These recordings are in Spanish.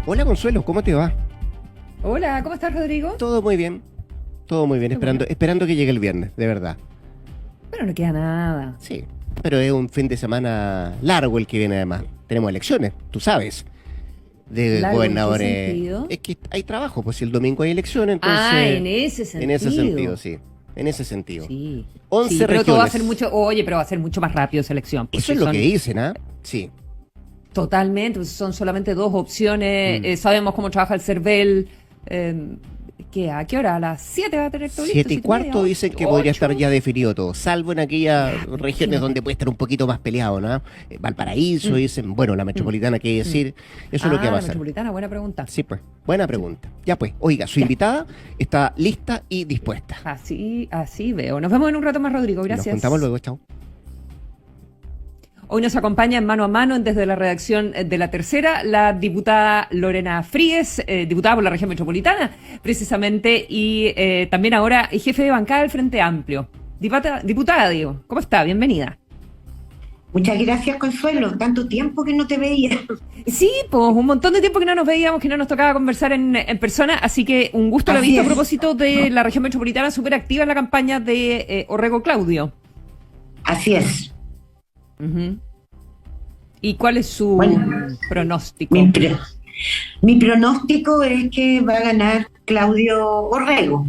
Hola Consuelo, ¿cómo te va? Hola, ¿cómo estás, Rodrigo? Todo muy bien, Qué bueno. esperando que llegue el viernes, de verdad. Bueno, no queda nada. Sí, pero es un fin de semana largo el que viene además. Tenemos elecciones, tú sabes, de ¿Largo en qué gobernadores. sentido? Es que hay trabajo, pues si el domingo hay elecciones, Ah, entonces, en ese en ese sentido, sentido. sí, en ese sentido. Sí. Sí, 11 pero todo va a ser regiones, mucho, oye, pero va a ser mucho más rápido esa elección, pues eso si es lo que son dicen, ¿ah? Sí. totalmente, pues son solamente dos opciones, Mm. sabemos cómo trabaja el CERVEL, ¿a qué hora? ¿A las 7 va a tener todo listo? Siete y ¿7:30? cuarto dicen que podría estar ¿8? ya definido todo, salvo en aquellas regiones Imagínate. donde puede estar un poquito más peleado, ¿no? Valparaíso, Mm, dicen, bueno, la mm, metropolitana, ¿qué mm. decir? Eso es lo que va a Ah, la pasar. metropolitana, buena pregunta. Sí, pues, buena Sí, pregunta. Ya pues, oiga, su ya. invitada está lista y dispuesta. Así veo. Nos vemos en un rato más, Rodrigo. Nos juntamos Gracias. luego, chao. Hoy nos acompaña en mano a mano desde la redacción de La Tercera la diputada Lorena Fríes, diputada por la región metropolitana, precisamente, y también ahora jefe de bancada del Frente Amplio. Diputada, digo, ¿cómo está? Bienvenida. Muchas gracias, Consuelo. Tanto tiempo que no te veía. Sí, pues un montón de tiempo que no nos veíamos, que no nos tocaba conversar en persona, así que un gusto la Así vista a es, propósito de la región metropolitana, súper activa en la campaña de Orrego Claudio. así es. Ujú. ¿Y cuál es su Bueno, mi, pronóstico? pro- mi pronóstico es que va a ganar Claudio Orrego.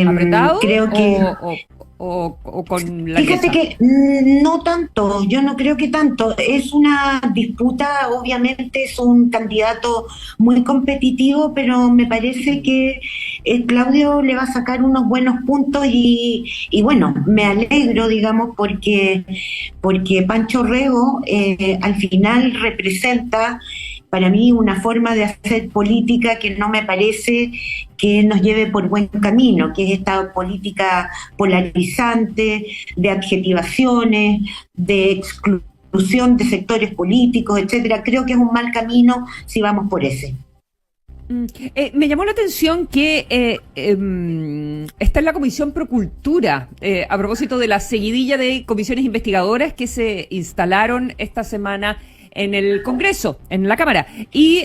¿Apretado Creo que o con Fíjate largueza? que no tanto, yo no creo que tanto. Es una disputa, obviamente es un candidato muy competitivo, pero me parece que Claudio le va a sacar unos buenos puntos y bueno, me alegro, digamos, porque Pancho Rego al final representa para mí una forma de hacer política que no me parece que nos lleve por buen camino, que es esta política polarizante, de adjetivaciones, de exclusión de sectores políticos, etcétera. Creo que es un mal camino si vamos por ese. Me llamó la atención que está en la Comisión Procultura, a propósito de la seguidilla de comisiones investigadoras que se instalaron esta semana en el Congreso, en la Cámara. Y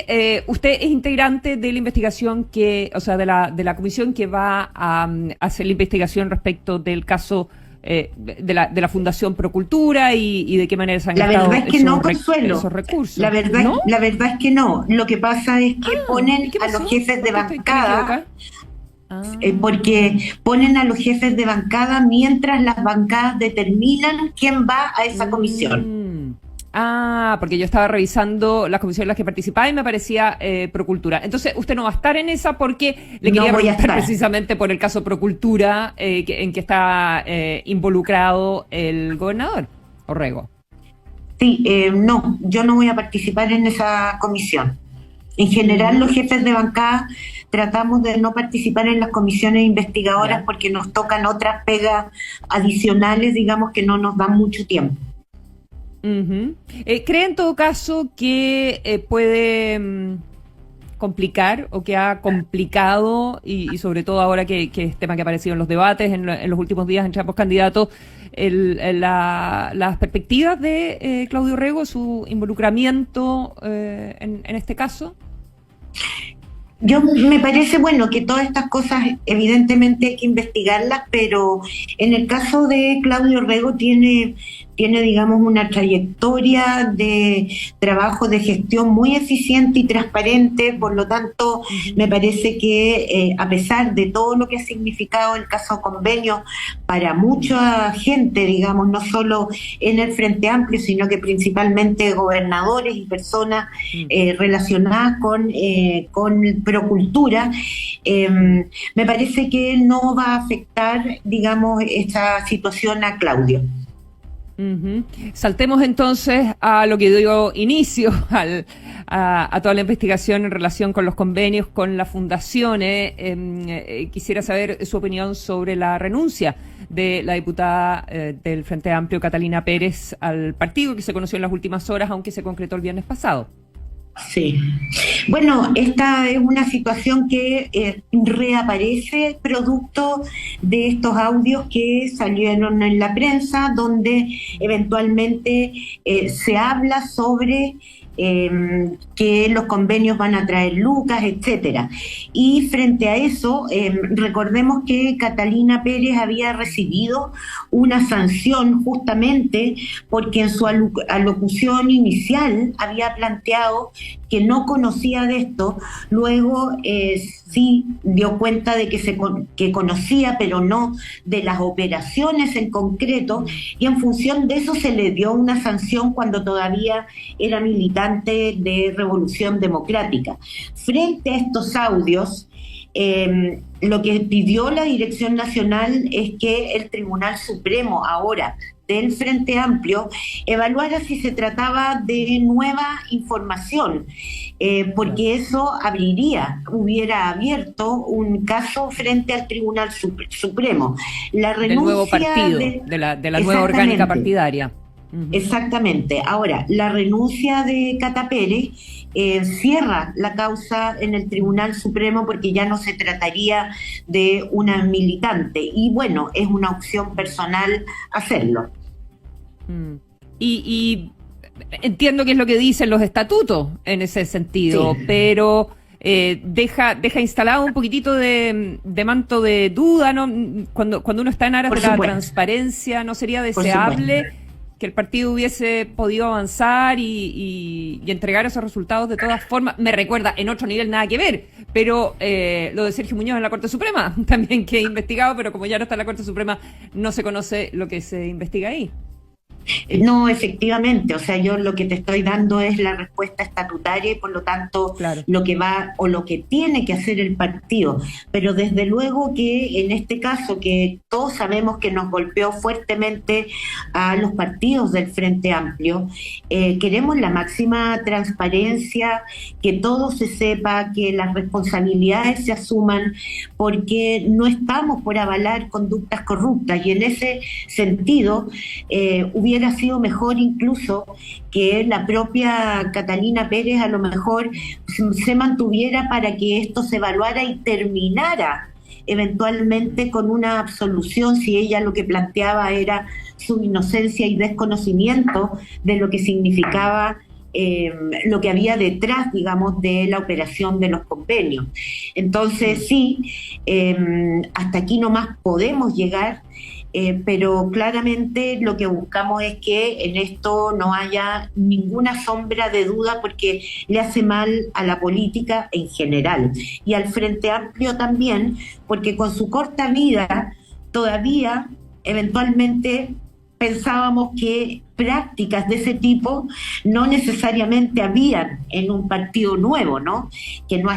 usted es integrante de la investigación o sea, de la comisión que va a hacer la investigación respecto del caso de la Fundación Procultura y de qué manera se han La verdad gastado es que no, esos Consuelo. recursos, La ¿no? verdad es que no. Lo que pasa es que ¿Y ponen qué a pasó? los jefes de ¿Por qué estoy tan bancada, equivocada? Ah. porque ponen a los jefes de bancada mientras las bancadas determinan quién va a esa comisión. Mm. Ah, porque yo estaba revisando las comisiones en las que participaba y me aparecía Procultura. Entonces, usted no va a estar en esa porque le No quería voy a preguntar estar. precisamente por el caso Procultura en que está involucrado el gobernador Orrego. Sí, no, yo no voy a participar en esa comisión. En general, los Ujú. jefes de bancada tratamos de no participar en las comisiones investigadoras Ya. porque nos tocan otras pegas adicionales, digamos, que no nos dan mucho tiempo. Ujú. ¿Cree en todo caso que puede complicar o que ha complicado, y sobre todo ahora que es tema que ha aparecido en los debates en los últimos días entre ambos candidatos, las perspectivas de Claudio Rego, su involucramiento en este caso? Yo me parece bueno que todas estas cosas evidentemente hay que investigarlas, pero en el caso de Claudio Rego tiene digamos una trayectoria de trabajo de gestión muy eficiente y transparente, por lo tanto Ujú. me parece que a pesar de todo lo que ha significado el caso convenio para Mm. mucha gente, digamos, no solo en el Frente Amplio, sino que principalmente gobernadores y personas Mm. relacionadas con procultura, me parece que no va a afectar, digamos, esta situación a Claudio. Ujú. Saltemos entonces a lo que dio inicio a toda la investigación en relación con los convenios con las fundaciones. Quisiera saber su opinión sobre la renuncia de la diputada del Frente Amplio, Catalina Pérez, al partido, que se conoció en las últimas horas, aunque se concretó el viernes pasado. Sí. Bueno, esta es una situación que reaparece producto de estos audios que salieron en la prensa, donde eventualmente se habla sobre que los convenios van a traer lucas, etcétera. Y frente a eso, recordemos que Catalina Pérez había recibido una sanción justamente porque en su alocución inicial había planteado que no conocía de esto, luego sí dio cuenta de que conocía, pero no de las operaciones en concreto, y en función de eso se le dio una sanción cuando todavía era militante de Revolución Democrática. Frente a estos audios, lo que pidió la Dirección Nacional es que el Tribunal Supremo ahora del Frente Amplio evaluara si se trataba de nueva información, porque eso hubiera abierto un caso frente al Tribunal Supremo. La renuncia del nuevo partido, de la nueva orgánica partidaria. Exactamente. Ahora, la renuncia de Cata Pérez cierra la causa en el Tribunal Supremo porque ya no se trataría de una militante. Y bueno, es una opción personal hacerlo. Y entiendo que es lo que dicen los estatutos en ese sentido, sí, pero deja instalado un poquitito de manto de duda, ¿no? Cuando uno está en aras de la transparencia, ¿no sería deseable que el partido hubiese podido avanzar y entregar esos resultados de todas formas? Me recuerda, en otro nivel nada que ver, pero lo de Sergio Muñoz en la Corte Suprema, también que he investigado, pero como ya no está en la Corte Suprema, no se conoce lo que se investiga ahí. No, efectivamente, o sea, yo lo que te estoy dando es la respuesta estatutaria y por lo tanto claro, lo que va o lo que tiene que hacer el partido, pero desde luego que en este caso que todos sabemos que nos golpeó fuertemente a los partidos del Frente Amplio, queremos la máxima transparencia, que todo se sepa, que las responsabilidades se asuman, porque no estamos por avalar conductas corruptas y en ese sentido hubiera sido mejor incluso que la propia Catalina Pérez a lo mejor se mantuviera para que esto se evaluara y terminara eventualmente con una absolución si ella lo que planteaba era su inocencia y desconocimiento de lo que significaba lo que había detrás, digamos, de la operación de los convenios. Entonces sí, hasta aquí nomás podemos llegar. Pero claramente lo que buscamos es que en esto no haya ninguna sombra de duda porque le hace mal a la política en general y al Frente Amplio también, porque con su corta vida todavía eventualmente pensábamos que prácticas de ese tipo no necesariamente habían en un partido nuevo, ¿no? Que no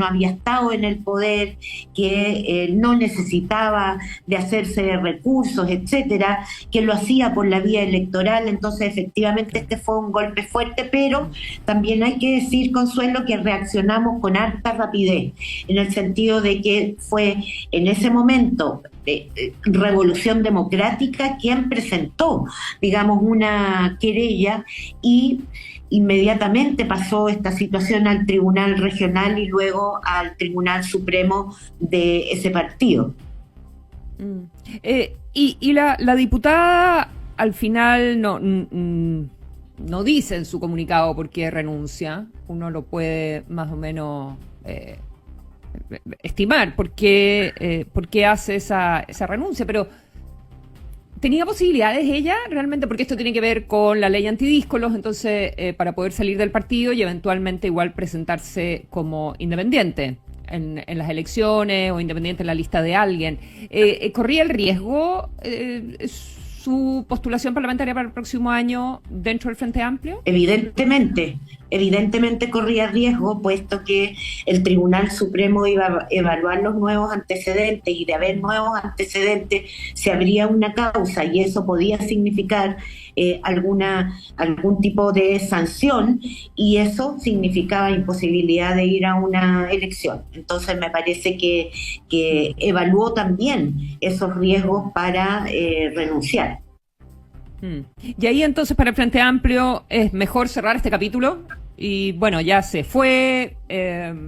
había estado en el poder, que no necesitaba de hacerse de recursos, etcétera, que lo hacía por la vía electoral. Entonces, efectivamente, este fue un golpe fuerte, pero también hay que decir, Consuelo, que reaccionamos con harta rapidez, en el sentido de que fue en ese momento Revolución Democrática quien presentó, digamos, una querella y inmediatamente pasó esta situación al Tribunal Regional y luego al Tribunal Supremo de ese partido. Y la diputada al final no dice en su comunicado por qué renuncia. Uno lo puede más o menos estimar por qué hace esa renuncia, pero ¿tenía posibilidades ella realmente? Porque esto tiene que ver con la ley antidíscolos, entonces para poder salir del partido y eventualmente igual presentarse como independiente en las elecciones o independiente en la lista de alguien. ¿Corría el riesgo su postulación parlamentaria para el próximo año dentro del Frente Amplio? Evidentemente corría riesgo, puesto que el Tribunal Supremo iba a evaluar los nuevos antecedentes y de haber nuevos antecedentes se abría una causa y eso podía significar algún tipo de sanción y eso significaba imposibilidad de ir a una elección. Entonces me parece que evaluó también esos riesgos para renunciar. Y ahí entonces para el Frente Amplio es mejor cerrar este capítulo y bueno, ya se fue,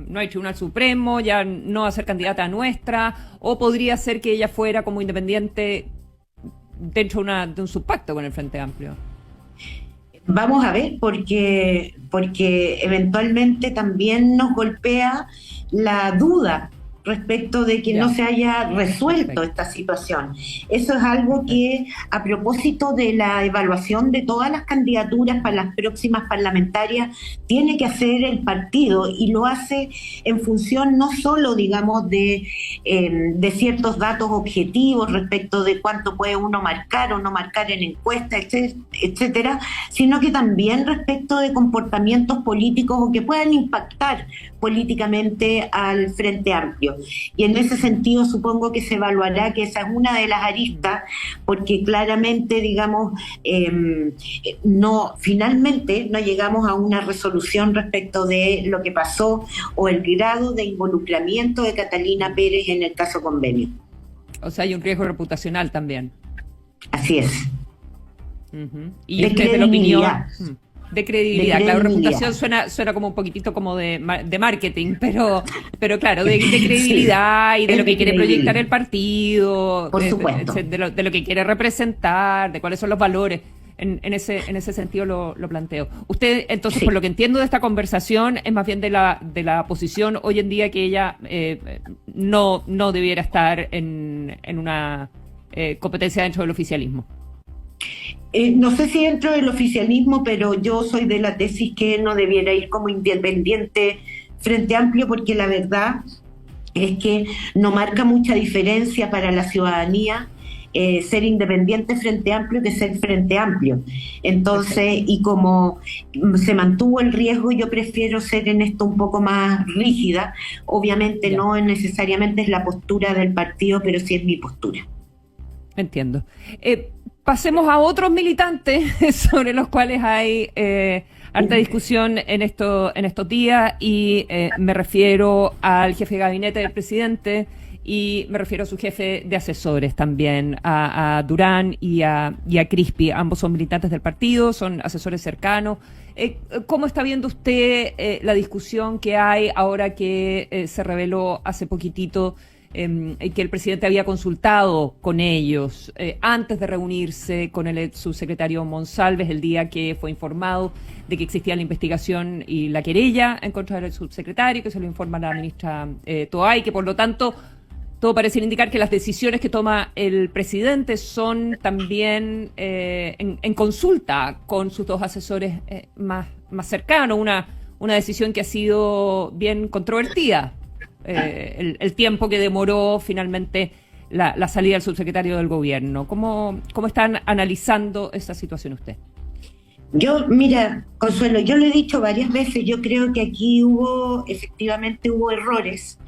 no hay Tribunal Supremo, ya no va a ser candidata nuestra, o podría ser que ella fuera como independiente dentro de un subpacto con el Frente Amplio. Vamos a ver, porque eventualmente también nos golpea la duda respecto de que Ya. no se haya resuelto Perfecto. esta situación. Eso es algo que, a propósito de la evaluación de todas las candidaturas para las próximas parlamentarias, tiene que hacer el partido, y lo hace en función no solo, digamos, de ciertos datos objetivos respecto de cuánto puede uno marcar o no marcar en encuestas, etcétera, sino que también respecto de comportamientos políticos o que puedan impactar políticamente al Frente Amplio. Y en ese sentido supongo que se evaluará que esa es una de las aristas, porque claramente, digamos, finalmente no llegamos a una resolución respecto de lo que pasó o el grado de involucramiento de Catalina Pérez en el caso Convenio. O sea, hay un riesgo reputacional también. Así es. Ujú. Y De usted de la opinión credibilidad. de credibilidad. De Claro, credibilidad. reputación suena como un poquitito como de marketing, pero claro, de credibilidad y de es lo que de quiere proyectar credibilidad. el partido, Por supuesto. de lo que quiere representar, de cuáles son los valores. En ese sentido lo planteo. Usted, entonces, Sí. por lo que entiendo de esta conversación, es más bien de la posición hoy en día que ella no debiera estar en una competencia dentro del oficialismo. No sé si dentro del oficialismo, pero yo soy de la tesis que no debiera ir como independiente Frente Amplio, porque la verdad es que no marca mucha diferencia para la ciudadanía ser independiente Frente Amplio que ser Frente Amplio. Entonces, y como se mantuvo el riesgo, yo prefiero ser en esto un poco más rígida. Obviamente Ya. no necesariamente es la postura del partido, pero sí es mi postura. Entiendo. Pasemos a otros militantes sobre los cuales hay harta discusión en estos días, y me refiero al jefe de gabinete del presidente y me refiero a su jefe de asesores también, a Durán y a Crispi. Ambos son militantes del partido, son asesores cercanos. ¿Cómo está viendo usted la discusión que hay ahora que se reveló hace poquitito que el presidente había consultado con ellos antes de reunirse con el subsecretario Monsalves el día que fue informado de que existía la investigación y la querella en contra del subsecretario, que se lo informa la ministra Toay, que por lo tanto todo parece indicar que las decisiones que toma el presidente son también en consulta con sus dos asesores más cercanos, una decisión que ha sido bien controvertida. El tiempo que demoró finalmente la salida del subsecretario del gobierno. ¿Cómo están analizando esa situación usted? Mira, Consuelo, yo lo he dicho varias veces, yo creo que aquí efectivamente hubo errores.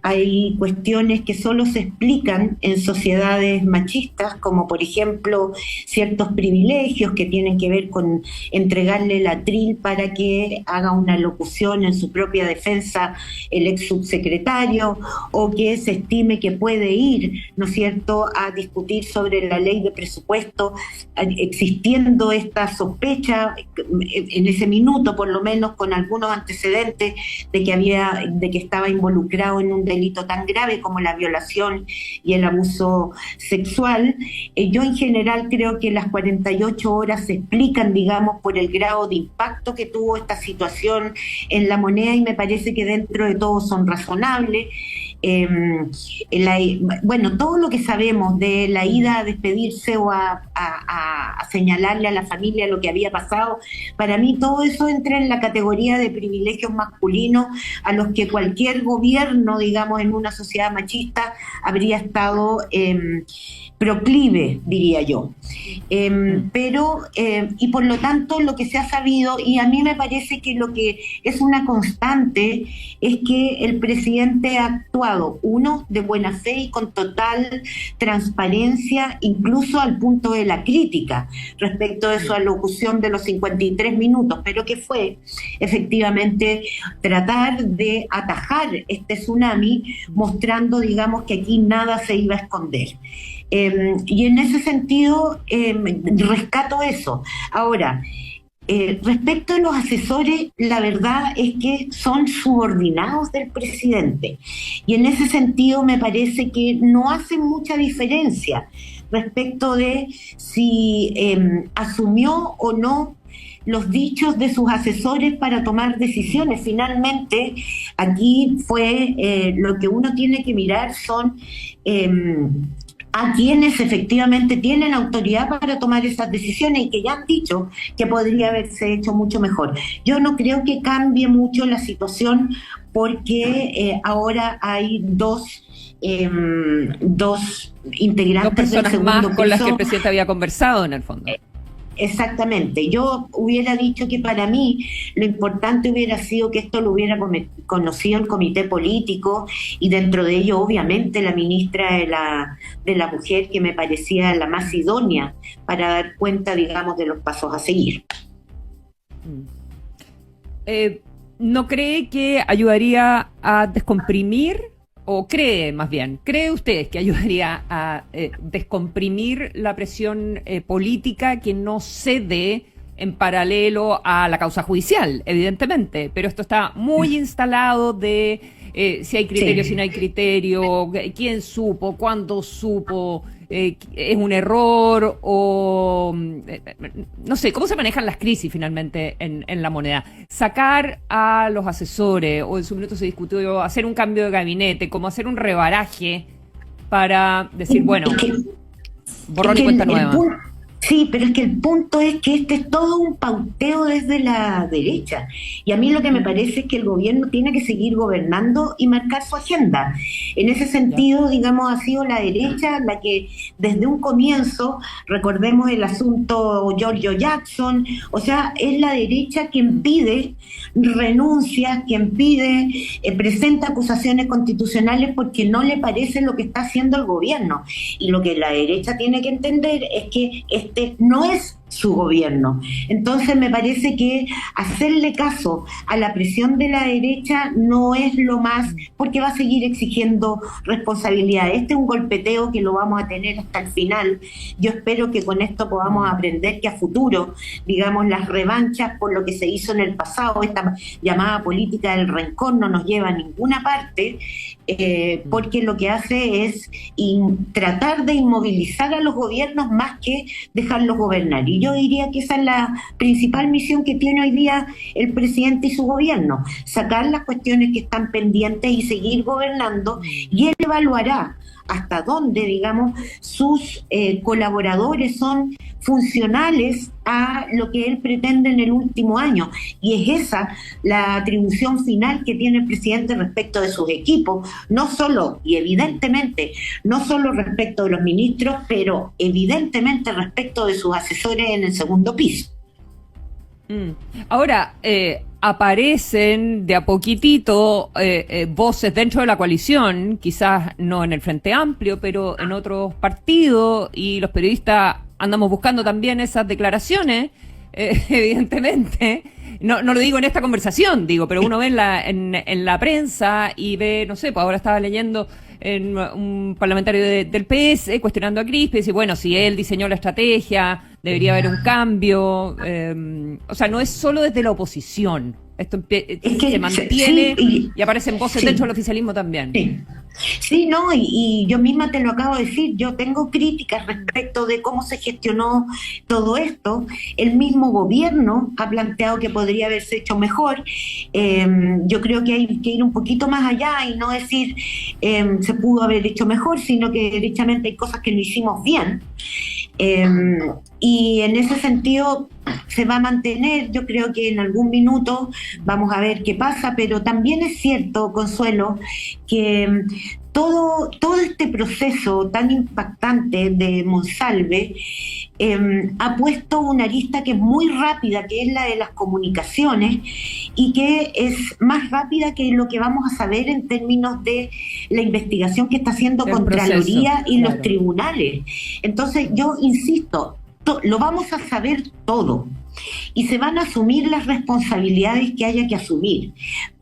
Hay cuestiones que solo se explican en sociedades machistas, como por ejemplo ciertos privilegios que tienen que ver con entregarle el atril para que haga una locución en su propia defensa el ex subsecretario, o que se estime que puede ir, ¿no es cierto?, a discutir sobre la ley de presupuesto, existiendo esta sospecha en ese minuto, por lo menos con algunos antecedentes de que estaba involucrado en un delito tan grave como la violación y el abuso sexual. Yo en general creo que las 48 horas se explican, digamos, por el grado de impacto que tuvo esta situación en la moneda, y me parece que dentro de todo son razonables. Bueno, todo lo que sabemos de la ida a despedirse o a señalarle a la familia lo que había pasado, para mí todo eso entra en la categoría de privilegios masculinos a los que cualquier gobierno, digamos, en una sociedad machista habría estado proclive, diría yo. Y por lo tanto lo que se ha sabido, y a mí me parece que lo que es una constante, es que el presidente ha actuado, uno, de buena fe y con total transparencia, incluso al punto de la crítica respecto de su alocución de los 53 minutos, pero que fue efectivamente tratar de atajar este tsunami, mostrando, digamos, que aquí nada se iba a esconder. Y en ese sentido rescato eso. Ahora, respecto a los asesores, la verdad es que son subordinados del presidente, y en ese sentido me parece que no hacen mucha diferencia respecto de si asumió o no los dichos de sus asesores para tomar decisiones. Finalmente, aquí fue lo que uno tiene que mirar son a quienes efectivamente tienen autoridad para tomar esas decisiones y que ya han dicho que podría haberse hecho mucho mejor. Yo no creo que cambie mucho la situación porque ahora hay dos integrantes del personas segundo más piso con las que el presidente había conversado en el fondo. Exactamente. Yo hubiera dicho que para mí lo importante hubiera sido que esto lo hubiera conocido el comité político y dentro de ello obviamente la ministra de la Mujer, que me parecía la más idónea para dar cuenta, digamos, de los pasos a seguir. ¿No cree que ayudaría a descomprimir? ¿O cree usted que ayudaría a descomprimir la presión política que no cede en paralelo a la causa judicial, evidentemente? Pero esto está muy instalado de si hay criterio, si no hay criterio, quién supo, cuándo supo, es un error o no sé, ¿cómo se manejan las crisis finalmente en la moneda? Sacar a los asesores, o en su minuto se discutió hacer un cambio de gabinete, como hacer un rebaraje para decir, bueno, borrón y cuenta nueva. Sí, pero es que el punto es que este es todo un pauteo desde la derecha. Y a mí lo que me parece es que el gobierno tiene que seguir gobernando y marcar su agenda. En ese sentido, digamos, ha sido la derecha la que desde un comienzo, recordemos el asunto Giorgio Jackson, o sea, es la derecha quien pide renuncias, quien pide, presenta acusaciones constitucionales porque no le parece lo que está haciendo el gobierno. Y lo que la derecha tiene que entender es que este no es su gobierno. Entonces me parece que hacerle caso a la presión de la derecha no es lo más, porque va a seguir exigiendo responsabilidad. Este es un golpeteo que lo vamos a tener hasta el final. Yo espero que con esto podamos aprender que a futuro, digamos, las revanchas por lo que se hizo en el pasado, esta llamada política del rencor no nos lleva a ninguna parte, porque lo que hace es tratar de inmovilizar a los gobiernos más que dejarlos gobernar. Y yo diría que esa es la principal misión que tiene hoy día el presidente y su gobierno, sacar las cuestiones que están pendientes y seguir gobernando, y él evaluará hasta dónde, digamos, sus colaboradores son funcionales a lo que él pretende en el último año. Y es esa la atribución final que tiene el presidente respecto de sus equipos, no solo, y evidentemente, no solo respecto de los ministros, pero evidentemente respecto de sus asesores en el segundo piso. Ahora, aparecen de a poquitito voces dentro de la coalición, quizás no en el Frente Amplio, pero en otros partidos, y los periodistas andamos buscando también esas declaraciones, evidentemente. No lo digo en esta conversación, pero uno ve en la prensa y ve, no sé, pues ahora estaba leyendo en un parlamentario del PS cuestionando a Crispe, y dice, bueno, si él diseñó la estrategia, debería haber un cambio. O sea, no es solo desde la oposición. Esto se mantiene y aparecen voces dentro del oficialismo también. Sí, no, y yo misma te lo acabo de decir, yo tengo críticas respecto de cómo se gestionó todo esto. El mismo gobierno ha planteado que podría haberse hecho mejor. Yo creo que hay que ir un poquito más allá y no decir se pudo haber hecho mejor, sino que derechamente hay cosas que no hicimos bien. Y en ese sentido se va a mantener. Yo creo que en algún minuto vamos a ver qué pasa, pero también es cierto, Consuelo, que todo este proceso tan impactante de Monsalve ha puesto una arista que es muy rápida, que es la de las comunicaciones, y que es más rápida que lo que vamos a saber en términos de la investigación que está haciendo Contraloría y los tribunales. Entonces yo insisto, lo vamos a saber todo y se van a asumir las responsabilidades que haya que asumir,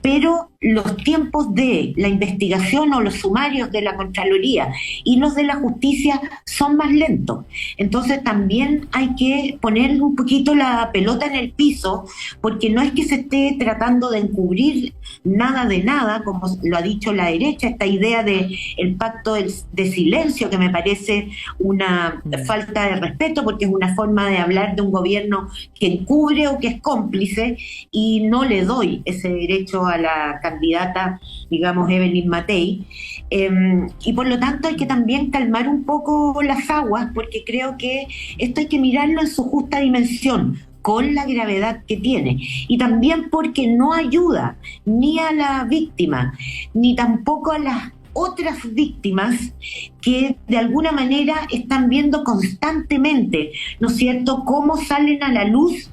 pero los tiempos de la investigación o los sumarios de la Contraloría y los de la justicia son más lentos. Entonces también hay que poner un poquito la pelota en el piso, porque no es que se esté tratando de encubrir nada de nada, como lo ha dicho la derecha, esta idea de el pacto de silencio, que me parece una falta de respeto, porque es una forma de hablar de un gobierno que encubre o que es cómplice, y no le doy ese derecho a la candidata, digamos, Evelyn Matei, y por lo tanto hay que también calmar un poco las aguas, porque creo que esto hay que mirarlo en su justa dimensión, con la gravedad que tiene, y también porque no ayuda ni a la víctima, ni tampoco a las otras víctimas que de alguna manera están viendo constantemente, ¿no es cierto?, cómo salen a la luz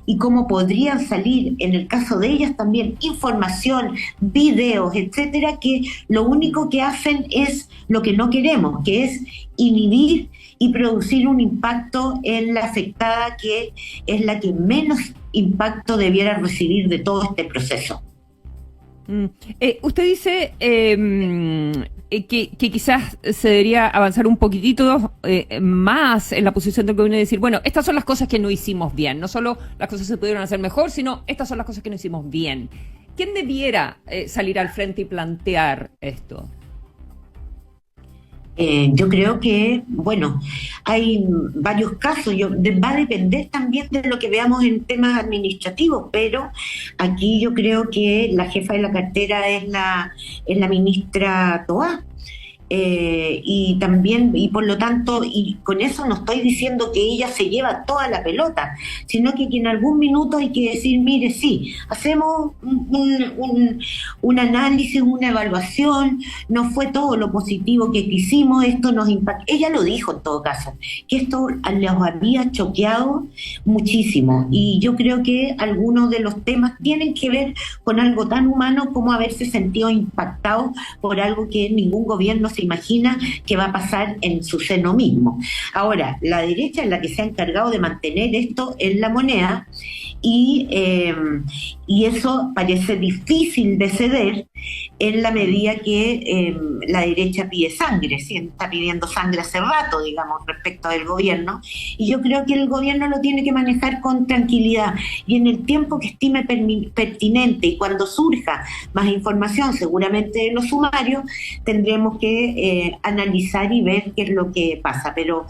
y cómo podrían salir, en el caso de ellas también, información, videos, etcétera, que lo único que hacen es lo que no queremos, que es inhibir y producir un impacto en la afectada, que es la que menos impacto debiera recibir de todo este proceso. Usted dice que quizás se debería avanzar un poquitito más en la posición del gobierno y decir, bueno, estas son las cosas que no hicimos bien, no solo las cosas se pudieron hacer mejor, sino estas son las cosas que no hicimos bien. ¿Quién debiera salir al frente y plantear esto? Yo creo que, bueno, hay varios casos, va a depender también de lo que veamos en temas administrativos, pero aquí yo creo que la jefa de la cartera es la ministra Toá. Y también, y por lo tanto, y con eso no estoy diciendo que ella se lleva toda la pelota, sino que en algún minuto hay que decir, mire, sí, hacemos un análisis, una evaluación, no fue todo lo positivo que quisimos, esto nos impactó. Ella lo dijo en todo caso, que esto los había choqueado muchísimo, y yo creo que algunos de los temas tienen que ver con algo tan humano como haberse sentido impactado por algo que ningún gobierno se imagina que va a pasar en su seno mismo. Ahora, la derecha es la que se ha encargado de mantener esto en la moneda, y eso parece difícil de ceder en la medida que la derecha pide sangre, ¿sí? Está pidiendo sangre hace rato, digamos, respecto del gobierno, y yo creo que el gobierno lo tiene que manejar con tranquilidad, y en el tiempo que estime pertinente, y cuando surja más información, seguramente de los sumarios, tendremos que analizar y ver qué es lo que pasa, pero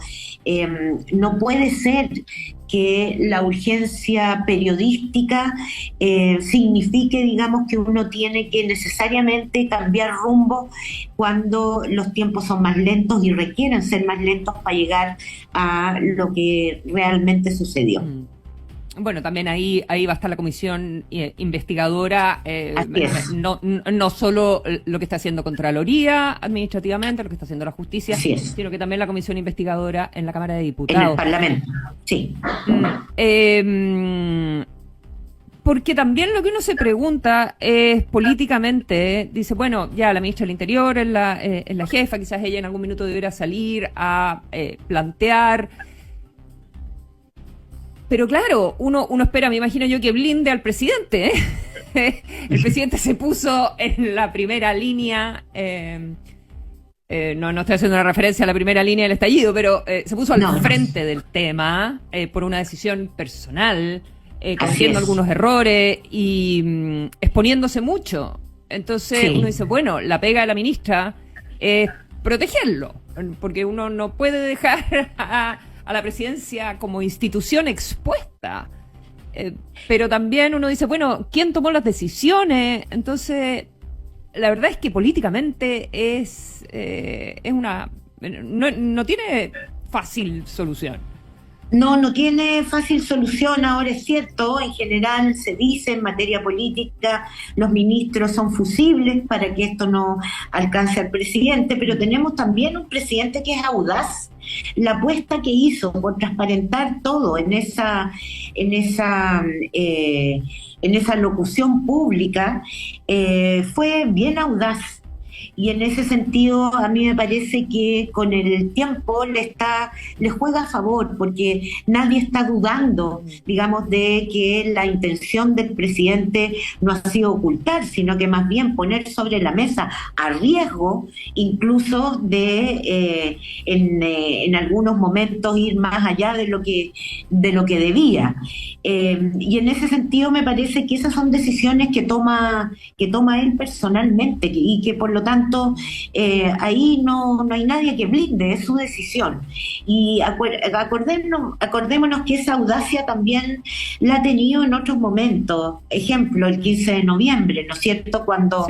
no puede ser que la urgencia periodística signifique, digamos, que uno tiene que necesariamente cambiar rumbo cuando los tiempos son más lentos y requieren ser más lentos para llegar a lo que realmente sucedió. Bueno, también ahí va a estar la comisión investigadora, no solo lo que está haciendo Contraloría administrativamente, lo que está haciendo la justicia, sino que también la comisión investigadora en la Cámara de Diputados. En el Parlamento, sí. Porque también lo que uno se pregunta es políticamente, dice, bueno, ya la ministra del Interior es la jefa, quizás ella en algún minuto debiera salir a plantear. Pero claro, uno espera, me imagino yo, que blinde al presidente, ¿eh? El presidente se puso en la primera línea, no estoy haciendo una referencia a la primera línea del estallido, pero se puso al frente del tema por una decisión personal, cometiendo algunos errores y exponiéndose mucho. Entonces uno dice, bueno, la pega de la ministra es protegerlo, porque uno no puede dejar a la presidencia como institución expuesta. Pero también uno dice, bueno, ¿quién tomó las decisiones? Entonces, la verdad es que políticamente no tiene fácil solución. No tiene fácil solución. Ahora es cierto, en general se dice en materia política, los ministros son fusibles para que esto no alcance al presidente, pero tenemos también un presidente que es audaz. La apuesta que hizo por transparentar todo en esa locución pública fue bien audaz. Y en ese sentido, a mí me parece que con el tiempo le juega a favor, porque nadie está dudando, digamos, de que la intención del presidente no ha sido ocultar, sino que más bien poner sobre la mesa a riesgo, incluso de en algunos momentos ir más allá de lo que debía. Y en ese sentido me parece que esas son decisiones que toma él personalmente, y que por lo tanto ahí no hay nadie que blinde, es su decisión. Y acordémonos que esa audacia también la ha tenido en otros momentos. Ejemplo, el 15 de noviembre, ¿no es cierto? Cuando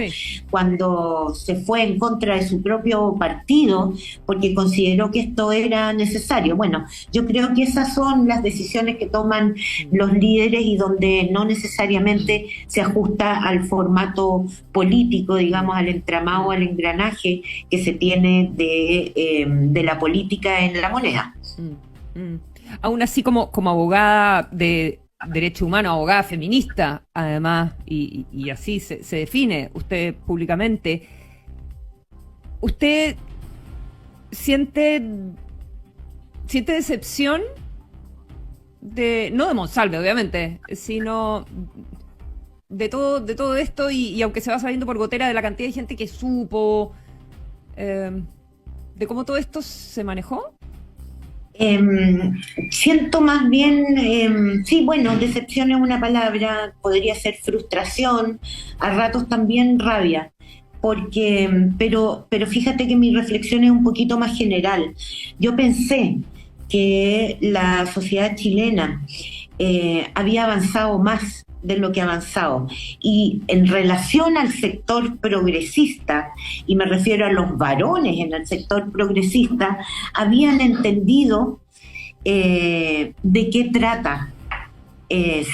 se fue en contra de su propio partido porque consideró que esto era necesario. Bueno, yo creo que esas son las decisiones que toman los líderes y donde no necesariamente se ajusta al formato político, digamos, al entramado, al engranaje que se tiene de la política en la moneda. Aún así, como abogada de derecho humano, abogada feminista, además, y así se define usted públicamente, ¿usted siente decepción no de Monsalve, obviamente, sino de todo esto, y aunque se va sabiendo por gotera de la cantidad de gente que supo de cómo todo esto se manejó? Siento más bien, sí, bueno, decepción es una palabra, podría ser frustración, a ratos también rabia, pero fíjate que mi reflexión es un poquito más general. Yo pensé que la sociedad chilena había avanzado más de lo que ha avanzado, y en relación al sector progresista, y me refiero a los varones en el sector progresista, habían entendido de qué trata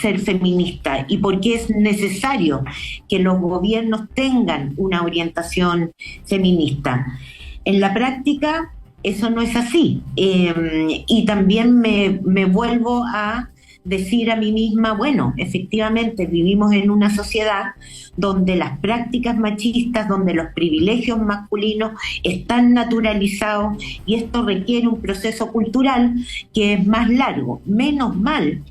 ser feminista y por qué es necesario que los gobiernos tengan una orientación feminista. En la práctica eso no es así, y también me vuelvo a decir a mí misma, bueno, efectivamente vivimos en una sociedad donde las prácticas machistas, donde los privilegios masculinos están naturalizados, y esto requiere un proceso cultural que es más largo. Menos mal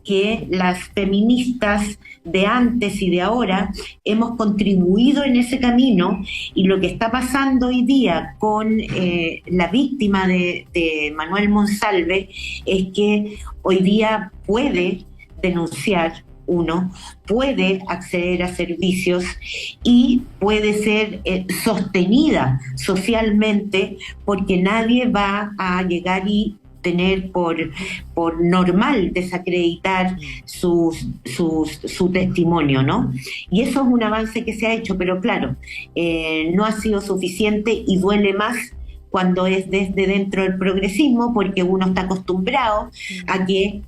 que las feministas de antes y de ahora hemos contribuido en ese camino, y lo que está pasando hoy día con la víctima de Manuel Monsalve es que hoy día puede denunciar, uno puede acceder a servicios y puede ser sostenida socialmente, porque nadie va a llegar y tener por normal desacreditar su testimonio, ¿no? Y eso es un avance que se ha hecho, pero claro, no ha sido suficiente, y duele más cuando es desde dentro del progresismo, porque uno está acostumbrado a que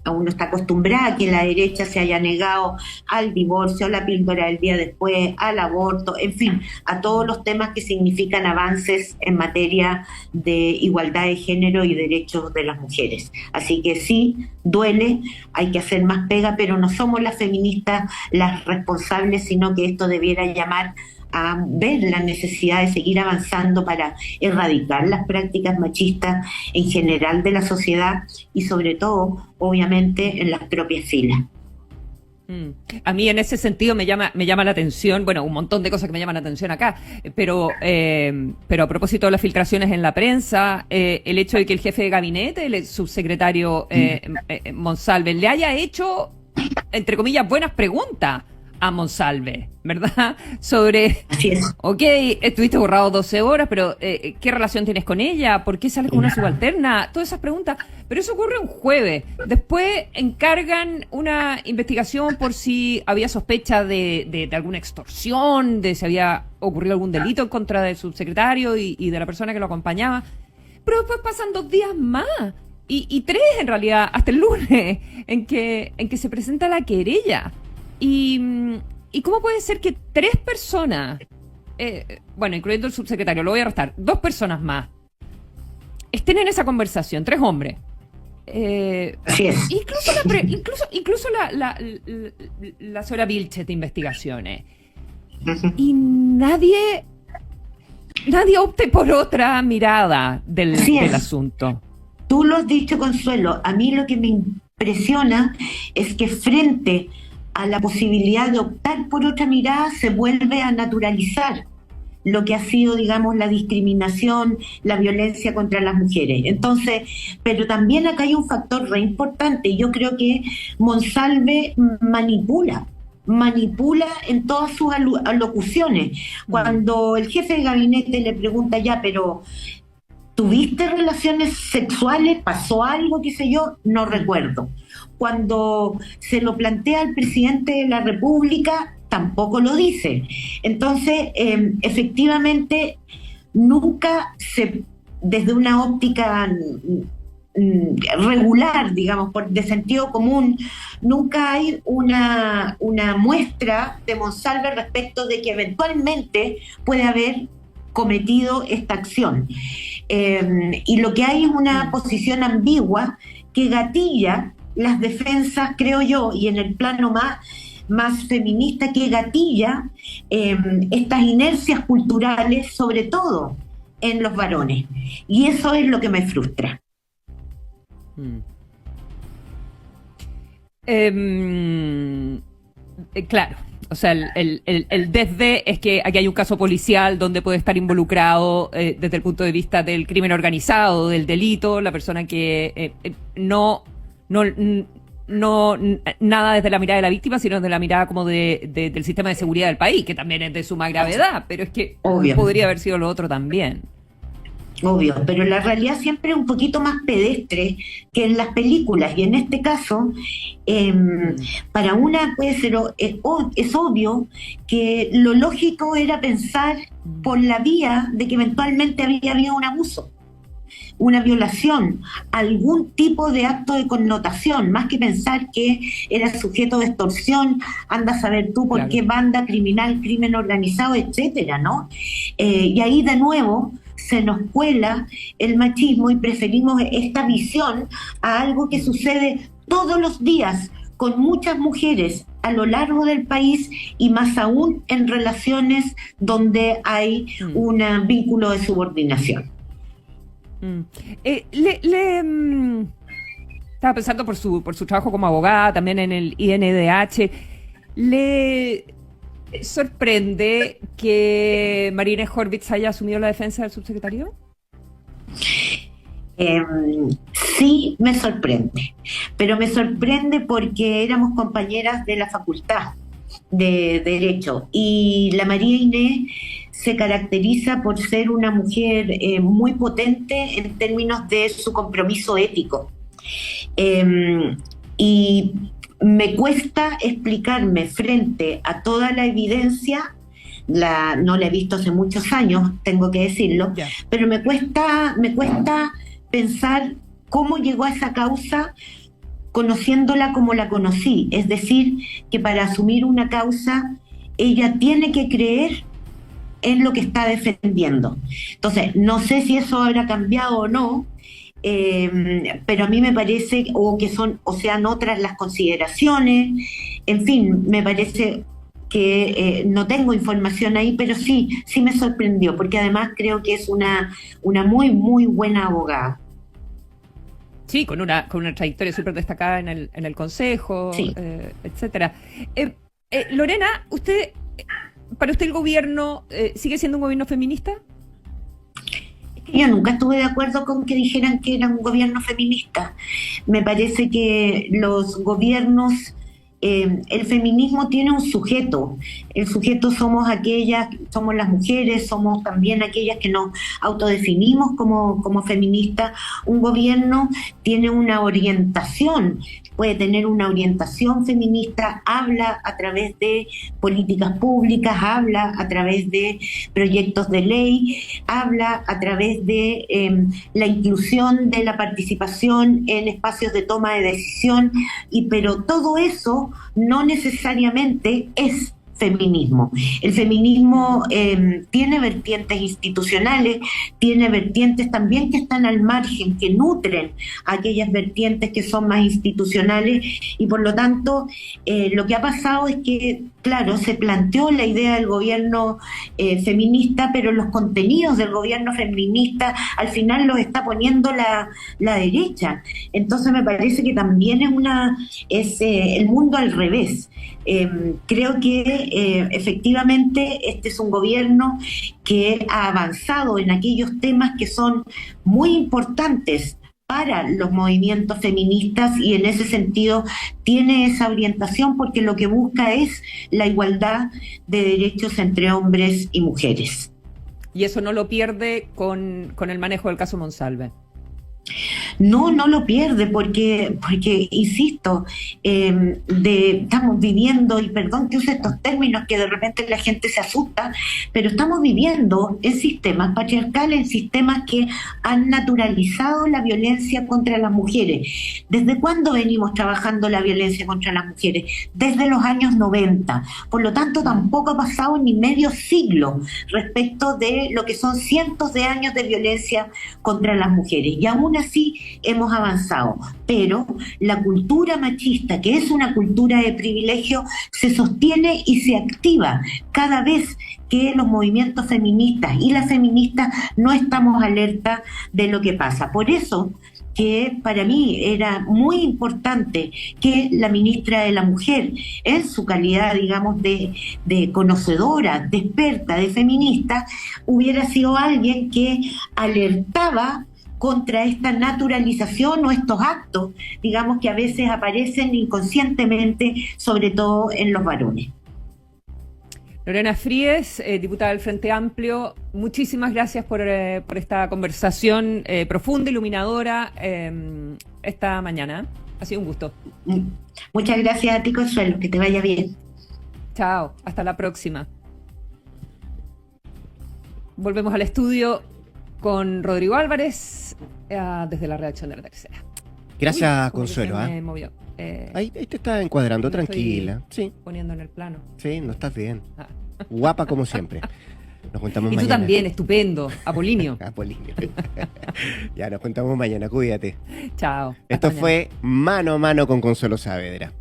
la derecha se haya negado al divorcio, a la píldora del día después, al aborto, en fin, a todos los temas que significan avances en materia de igualdad de género y derechos de las mujeres. Así que sí, duele, hay que hacer más pega, pero no somos las feministas las responsables, sino que esto debiera llamar a ver la necesidad de seguir avanzando para erradicar las prácticas machistas en general de la sociedad, y sobre todo, obviamente, en las propias filas. A mí en ese sentido me llama la atención, bueno, un montón de cosas que me llaman la atención acá, pero a propósito de las filtraciones en la prensa, el hecho de que el jefe de gabinete, el subsecretario Monsalve, le haya hecho, entre comillas, buenas preguntas a Monsalve, ¿verdad? Sobre, así es. Ok, estuviste borrado 12 horas, pero ¿qué relación tienes con ella? ¿Por qué sales con una subalterna? Todas esas preguntas. Pero eso ocurre un jueves. Después encargan una investigación por si había sospecha de alguna extorsión, de si había ocurrido algún delito en contra del subsecretario y de la persona que lo acompañaba. Pero después pasan 2 días más. Y 3 en realidad, hasta el lunes, en que se presenta la querella. ¿Y cómo puede ser que 3 personas, bueno, incluyendo el subsecretario, lo voy a arrestar, 2 personas más, estén en esa conversación, 3 hombres? Así es. Incluso la señora Vilches de investigaciones. Y nadie nadie opte por otra mirada del asunto. Tú lo has dicho, Consuelo. A mí lo que me impresiona es que frente a la posibilidad de optar por otra mirada se vuelve a naturalizar lo que ha sido, digamos, la discriminación, la violencia contra las mujeres. Entonces, pero también acá hay un factor re importante. Yo creo que Monsalve manipula en todas sus alocuciones. Cuando el jefe de gabinete le pregunta, ya, pero ¿tuviste relaciones sexuales? ¿Pasó algo, qué sé yo? No recuerdo. Cuando se lo plantea al presidente de la República, tampoco lo dice. Entonces, efectivamente, nunca desde una óptica regular, digamos, de sentido común, nunca hay una muestra de Monsalve respecto de que eventualmente puede haber cometido esta acción. Y lo que hay es una posición ambigua que gatilla las defensas, creo yo, y en el plano más feminista, que gatilla estas inercias culturales, sobre todo en los varones. Y eso es lo que me frustra. Claro, o sea, el desde es que aquí hay un caso policial donde puede estar involucrado desde el punto de vista del crimen organizado, del delito, la persona que no nada desde la mirada de la víctima, sino desde la mirada como del sistema de seguridad del país, que también es de suma gravedad, pero es que obvio, podría haber sido lo otro también. Obvio, pero la realidad siempre es un poquito más pedestre que en las películas, y en este caso, para una puede ser, es obvio que lo lógico era pensar por la vía de que eventualmente había habido un abuso, una violación, algún tipo de acto de connotación, más que pensar que era sujeto de extorsión, anda a saber tú por qué banda criminal, crimen organizado, etcétera, ¿no? Y ahí de nuevo se nos cuela el machismo y preferimos esta visión a algo que sucede todos los días con muchas mujeres a lo largo del país y más aún en relaciones donde hay un vínculo de subordinación. Estaba pensando por su trabajo como abogada, también en el INDH, ¿le sorprende que Marina Horvitz haya asumido la defensa del subsecretario? Sí, me sorprende, pero me sorprende porque éramos compañeras de la Facultad de Derecho y la María Inés se caracteriza por ser una mujer muy potente en términos de su compromiso ético. Y me cuesta explicarme frente a toda la evidencia, no la he visto hace muchos años, tengo que decirlo, pero me cuesta pensar cómo llegó a esa causa conociéndola como la conocí. Es decir, que para asumir una causa ella tiene que creer en lo que está defendiendo. Entonces, no sé si eso habrá cambiado o no, pero a mí me parece o sean otras las consideraciones, en fin, me parece que no tengo información ahí, pero sí me sorprendió, porque además creo que es una muy, muy buena abogada. Sí, con una trayectoria súper destacada en el Consejo, sí. Etcétera. Lorena, ¿para usted el gobierno sigue siendo un gobierno feminista? Yo nunca estuve de acuerdo con que dijeran que era un gobierno feminista. Me parece que los gobiernos, el feminismo tiene un sujeto. El sujeto somos las mujeres, somos también aquellas que nos autodefinimos como feministas. Un gobierno tiene una orientación, puede tener una orientación feminista, habla a través de políticas públicas, habla a través de proyectos de ley, habla a través de la inclusión de la participación en espacios de toma de decisión, pero todo eso no necesariamente es feminismo. El feminismo tiene vertientes institucionales, tiene vertientes también que están al margen, que nutren aquellas vertientes que son más institucionales, y por lo tanto lo que ha pasado es que, claro, se planteó la idea del gobierno feminista, pero los contenidos del gobierno feminista al final los está poniendo la derecha. Entonces me parece que también es el mundo al revés. Creo que efectivamente este es un gobierno que ha avanzado en aquellos temas que son muy importantes para los movimientos feministas, y en ese sentido tiene esa orientación porque lo que busca es la igualdad de derechos entre hombres y mujeres. Y eso no lo pierde con el manejo del caso Monsalve. No lo pierde porque insisto, estamos viviendo, y perdón que use estos términos que de repente la gente se asusta, pero estamos viviendo en sistemas patriarcales, en sistemas que han naturalizado la violencia contra las mujeres. ¿Desde cuándo venimos trabajando la violencia contra las mujeres? Desde los años 90. Por lo tanto, tampoco ha pasado ni medio siglo respecto de lo que son cientos de años de violencia contra las mujeres. Y aún así hemos avanzado, pero la cultura machista, que es una cultura de privilegio, se sostiene y se activa cada vez que los movimientos feministas y las feministas no estamos alerta de lo que pasa. Por eso que para mí era muy importante que la ministra de la Mujer, en su calidad, digamos, de conocedora, de experta, de feminista, hubiera sido alguien que alertaba contra esta naturalización o estos actos, digamos, que a veces aparecen inconscientemente, sobre todo en los varones. Lorena Fríes, diputada del Frente Amplio, muchísimas gracias por esta conversación profunda, iluminadora, esta mañana. Ha sido un gusto. Muchas gracias a ti, Consuelo, que te vaya bien. Chao, hasta la próxima. Volvemos al estudio con Rodrigo Álvarez, desde la redacción de La Tercera. Gracias, Consuelo. Me movió. Ahí te está encuadrando, tranquila. Sí. Poniendo en el plano. Sí, no estás bien. Guapa como siempre. Nos juntamos mañana. Y tú también, estupendo. Apolinio. Apolinio. Ya, nos juntamos mañana, cuídate. Chao. Esto fue Mano a Mano con Consuelo Saavedra.